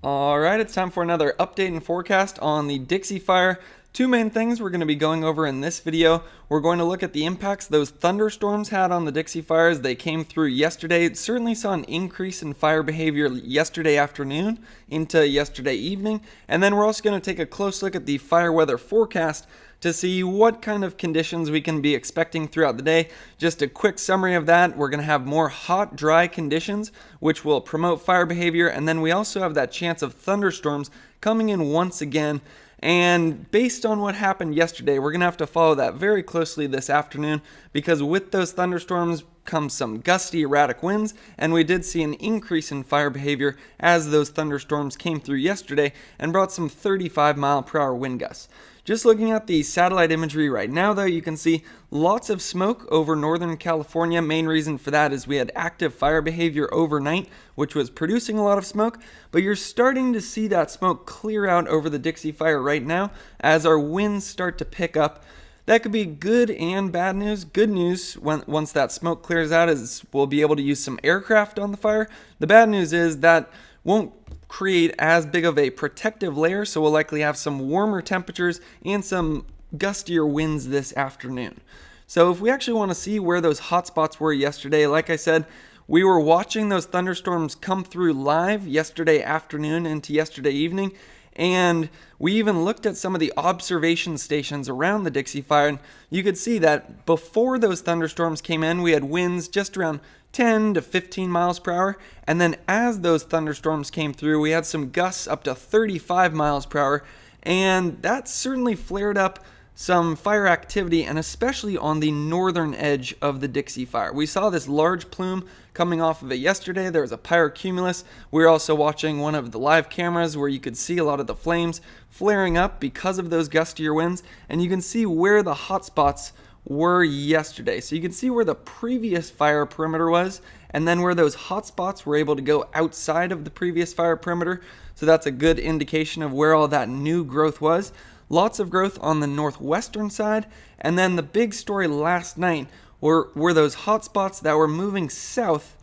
Alright, it's time for another update and forecast on the Dixie Fire. Two main things we're going to be going over in this video. We're going to look at the impacts those thunderstorms had on the Dixie Fires. They came through yesterday. It certainly saw an increase in fire behavior yesterday afternoon into yesterday evening. And then we're also going to take a close look at the fire weather forecast to see what kind of conditions we can be expecting throughout the day. Just a quick summary of that. We're going to have more hot, dry conditions, which will promote fire behavior. And then we also have that chance of thunderstorms coming in once again. And based on what happened yesterday, we're going to have to follow that very closely this afternoon, because with those thunderstorms comes some gusty, erratic winds, and we did see an increase in fire behavior as those thunderstorms came through yesterday and brought some 35-mile-per-hour wind gusts. Just looking at the satellite imagery right now, though, you can see lots of smoke over Northern California. Main reason for that is we had active fire behavior overnight, which was producing a lot of smoke, but you're starting to see that smoke clear out over the Dixie Fire right now as our winds start to pick up. That could be good and bad news. Good news, once that smoke clears out, is we'll be able to use some aircraft on the fire. The bad news is that won't create as big of a protective layer, so we'll likely have some warmer temperatures and some gustier winds this afternoon. So if we actually want to see where those hot spots were yesterday, like I said, we were watching those thunderstorms come through live yesterday afternoon into yesterday evening, and we even looked at some of the observation stations around the Dixie Fire, and you could see that before those thunderstorms came in, we had winds just around 10 to 15 miles per hour, and then as those thunderstorms came through, we had some gusts up to 35 miles per hour, and that certainly flared up some fire activity, and especially on the northern edge of the Dixie Fire. We saw this large plume coming off of it yesterday. There was a pyrocumulus. We were also watching one of the live cameras where you could see a lot of the flames flaring up because of those gustier winds, and you can see where the hot spots were yesterday. So you can see where the previous fire perimeter was, and then where those hot spots were able to go outside of the previous fire perimeter. So that's a good indication of where all that new growth was. Lots of growth on the northwestern side, and then the big story last night were those hot spots that were moving south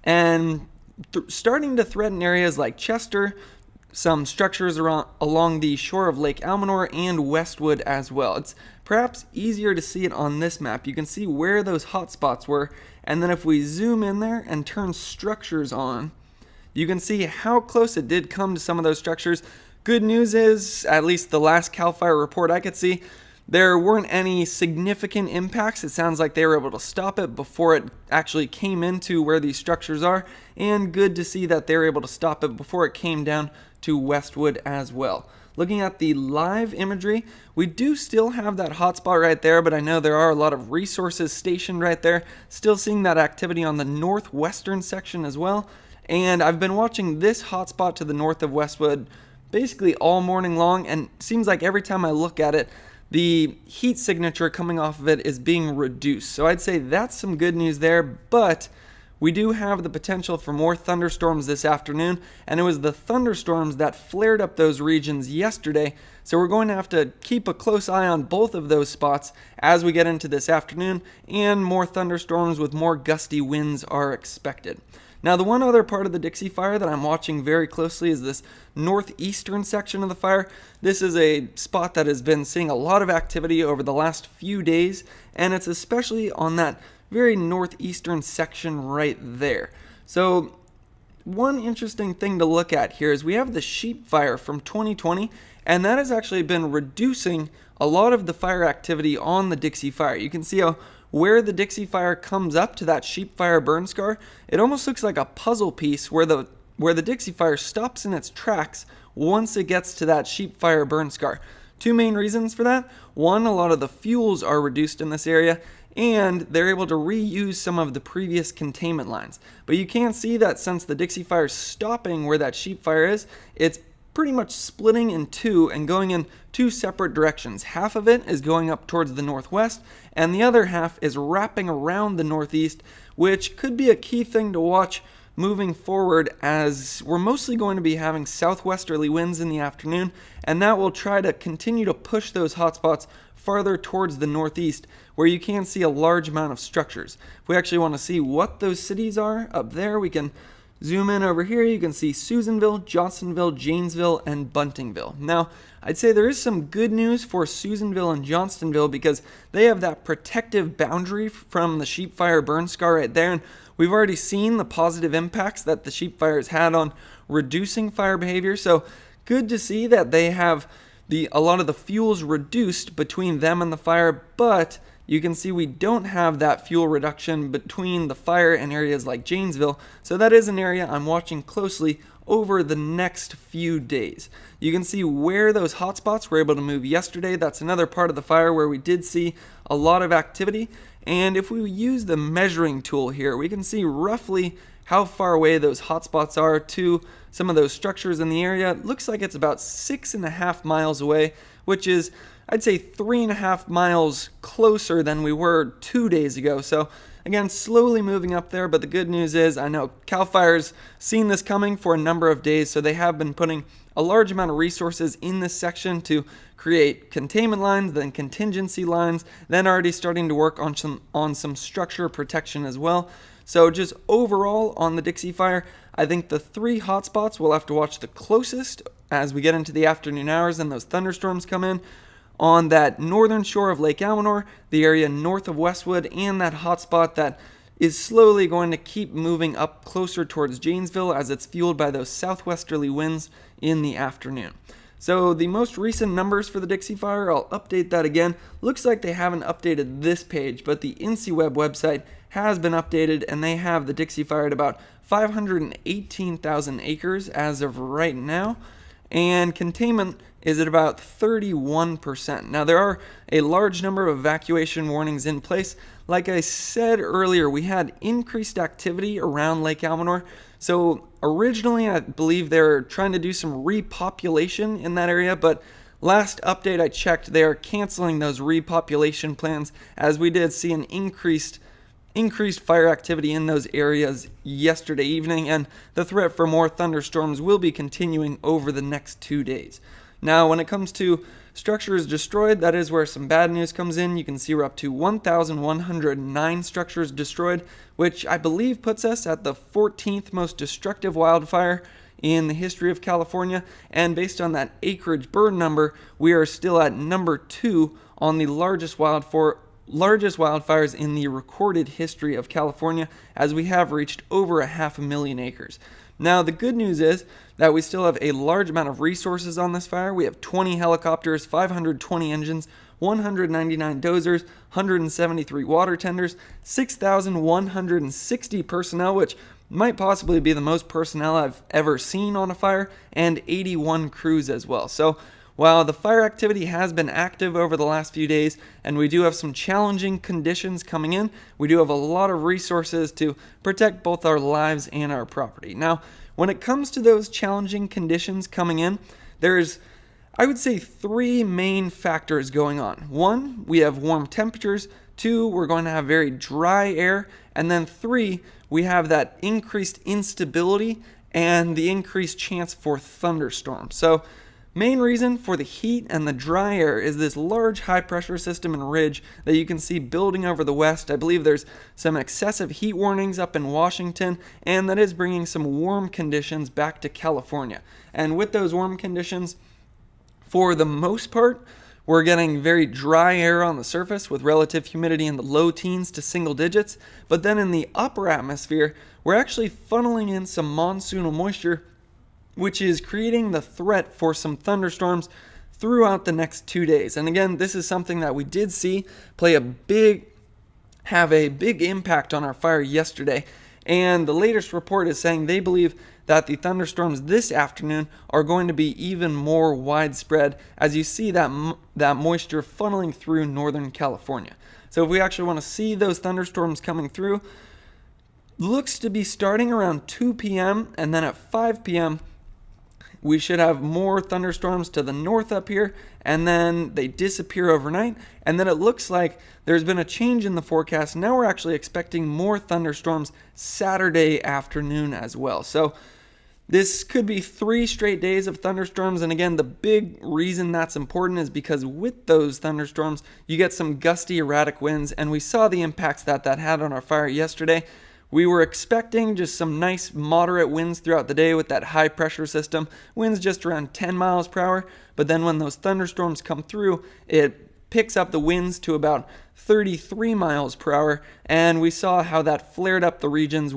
and starting to threaten areas like Chester, some structures along the shore of Lake Almanor, and Westwood as well. It's perhaps easier to see it on this map. You can see where those hot spots were, and then if we zoom in there and turn structures on, you can see how close it did come to some of those structures. Good news is, at least the last CAL FIRE report I could see, there weren't any significant impacts. It sounds like they were able to stop it before it actually came into where these structures are, and good to see that they were able to stop it before it came down to Westwood as well. Looking at the live imagery, we do still have that hotspot right there, but I know there are a lot of resources stationed right there. Still seeing that activity on the northwestern section as well, and I've been watching this hotspot to the north of Westwood basically all morning long, and it seems like every time I look at it, the heat signature coming off of it is being reduced. So I'd say that's some good news there, but we do have the potential for more thunderstorms this afternoon, and it was the thunderstorms that flared up those regions yesterday, so we're going to have to keep a close eye on both of those spots as we get into this afternoon, and more thunderstorms with more gusty winds are expected. Now, the one other part of the Dixie Fire that I'm watching very closely is this northeastern section of the fire. This is a spot that has been seeing a lot of activity over the last few days, and it's especially on that very northeastern section right there. So one interesting thing to look at here is we have the sheep fire from 2020, and that has actually been reducing a lot of the fire activity on the Dixie Fire. You can see how where the Dixie Fire comes up to that sheep fire burn scar, it almost looks like a puzzle piece where the Dixie Fire stops in its tracks once it gets to that sheep fire burn scar. Two main reasons for that. One, a lot of the fuels are reduced in this area, and they're able to reuse some of the previous containment lines. But you can see that since the Dixie Fire is stopping where that sheep fire is, it's pretty much splitting in two and going in two separate directions. Half of it is going up towards the northwest, and the other half is wrapping around the northeast, which could be a key thing to watch moving forward, as we're mostly going to be having southwesterly winds in the afternoon, and that will try to continue to push those hotspots farther towards the northeast, where you can see a large amount of structures. If we actually want to see what those cities are up there, we can Zoom in over here, you can see Susanville, Johnsonville, Janesville, and Buntingville. Now, I'd say there is some good news for Susanville and Johnstonville because they have that protective boundary from the sheep fire burn scar right there, and we've already seen the positive impacts that the sheep fires had on reducing fire behavior, so good to see that they have a lot of the fuels reduced between them and the fire, but you can see we don't have that fuel reduction between the fire and areas like Janesville, so that is an area I'm watching closely over the next few days. You can see where those hotspots were able to move yesterday. That's another part of the fire where we did see a lot of activity, and if we use the measuring tool here, we can see roughly how far away those hotspots are to some of those structures in the area. It looks like it's about 6.5 miles away, which is, I'd say, 3.5 miles closer than we were 2 days ago. So again, slowly moving up there, but the good news is I know CAL FIRE's seen this coming for a number of days, so they have been putting a large amount of resources in this section to create containment lines, then contingency lines, then already starting to work on some structure protection as well. So just overall on the Dixie Fire, I think the 3 hotspots we'll have to watch the closest as we get into the afternoon hours and those thunderstorms come in. On that northern shore of Lake Almanor, the area north of Westwood, and that hotspot that is slowly going to keep moving up closer towards Janesville as it's fueled by those southwesterly winds in the afternoon. So the most recent numbers for the Dixie Fire, I'll update that again. Looks like they haven't updated this page, but the INCIWeb website has been updated, and they have the Dixie Fire at about 518,000 acres as of right now, and containment is at about 31%. Now, there are a large number of evacuation warnings in place. Like I said earlier, we had increased activity around Lake Almanor. So originally, I believe they're trying to do some repopulation in that area, but last update I checked, they are canceling those repopulation plans, as we did see an increased fire activity in those areas yesterday evening, and the threat for more thunderstorms will be continuing over the next 2 days. Now, when it comes to structures destroyed, that is where some bad news comes in. You can see we're up to 1,109 structures destroyed, which I believe puts us at the 14th most destructive wildfire in the history of California, and based on that acreage burn number, we are still at number 2 on the largest wildfires in the recorded history of California, as we have reached over 500,000 acres. Now, the good news is that we still have a large amount of resources on this fire. We have 20 helicopters, 520 engines, 199 dozers, 173 water tenders, 6,160 personnel, which might possibly be the most personnel I've ever seen on a fire, and 81 crews as well. So while the fire activity has been active over the last few days, and we do have some challenging conditions coming in, we do have a lot of resources to protect both our lives and our property. Now, when it comes to those challenging conditions coming in, there's, I would say, 3 main factors going on. 1, we have warm temperatures. 2, we're going to have very dry air. And then 3, we have that increased instability and the increased chance for thunderstorms. So main reason for the heat and the dry air is this large high pressure system and ridge that you can see building over the west. I believe there's some excessive heat warnings up in Washington, and that is bringing some warm conditions back to California. And with those warm conditions, for the most part, we're getting very dry air on the surface with relative humidity in the low teens to single digits. But then in the upper atmosphere, we're actually funneling in some monsoonal moisture, which is creating the threat for some thunderstorms throughout the next 2 days. And again, this is something that we did see have a big impact on our fire yesterday. And the latest report is saying they believe that the thunderstorms this afternoon are going to be even more widespread, as you see that moisture funneling through Northern California. So if we actually want to see those thunderstorms coming through, looks to be starting around 2 p.m. and then at 5 p.m. we should have more thunderstorms to the north up here, and then they disappear overnight. And then it looks like there's been a change in the forecast. Now we're actually expecting more thunderstorms Saturday afternoon as well. So this could be 3 straight days of thunderstorms. And again, the big reason that's important is because with those thunderstorms, you get some gusty, erratic winds. And we saw the impacts that had on our fire yesterday. We were expecting just some nice moderate winds throughout the day with that high pressure system, winds just around 10 miles per hour, but then when those thunderstorms come through, it picks up the winds to about 33 miles per hour, and we saw how that flared up the regions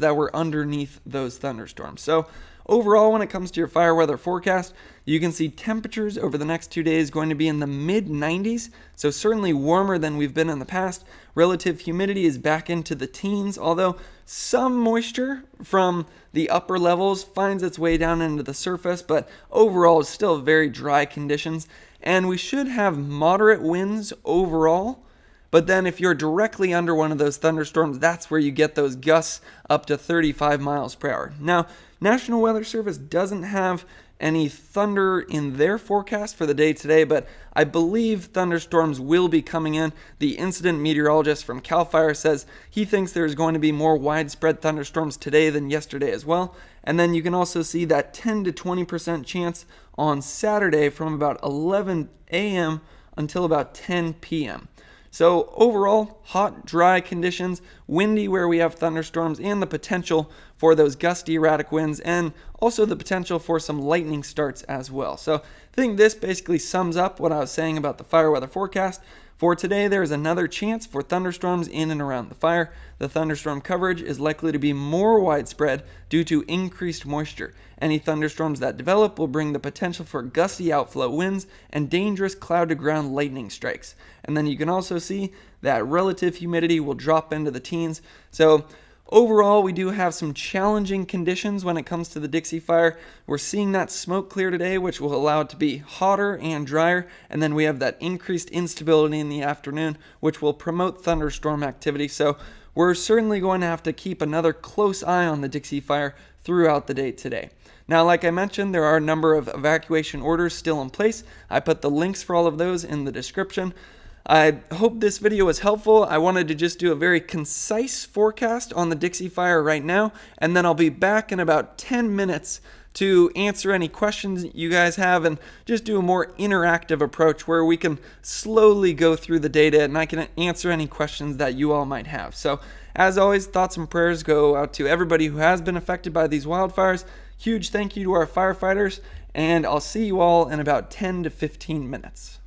that were underneath those thunderstorms. So overall, when it comes to your fire weather forecast, you can see temperatures over the next 2 days going to be in the mid 90s, so certainly warmer than we've been in the past. Relative humidity is back into the teens, although some moisture from the upper levels finds its way down into the surface, but overall it's still very dry conditions, and we should have moderate winds overall. But then if you're directly under one of those thunderstorms, that's where you get those gusts up to 35 miles per hour. Now, National Weather Service doesn't have any thunder in their forecast for the day today, but I believe thunderstorms will be coming in. The incident meteorologist from CAL FIRE says he thinks there's going to be more widespread thunderstorms today than yesterday as well. And then you can also see that 10 to 20% chance on Saturday from about 11 a.m. until about 10 p.m. So overall, hot, dry conditions, windy where we have thunderstorms, and the potential for those gusty, erratic winds, and also the potential for some lightning starts as well. So I think this basically sums up what I was saying about the fire weather forecast. For today, there is another chance for thunderstorms in and around the fire. The thunderstorm coverage is likely to be more widespread due to increased moisture. Any thunderstorms that develop will bring the potential for gusty outflow winds and dangerous cloud-to-ground lightning strikes. And then you can also see that relative humidity will drop into the teens. So overall, we do have some challenging conditions when it comes to the Dixie Fire. We're seeing that smoke clear today, which will allow it to be hotter and drier. And then we have that increased instability in the afternoon, which will promote thunderstorm activity. So we're certainly going to have to keep another close eye on the Dixie Fire throughout the day today. Now, like I mentioned, there are a number of evacuation orders still in place. I put the links for all of those in the description. I hope this video was helpful. I wanted to just do a very concise forecast on the Dixie Fire right now, and then I'll be back in about 10 minutes to answer any questions you guys have and just do a more interactive approach where we can slowly go through the data and I can answer any questions that you all might have. So as always, thoughts and prayers go out to everybody who has been affected by these wildfires. Huge thank you to our firefighters, and I'll see you all in about 10 to 15 minutes.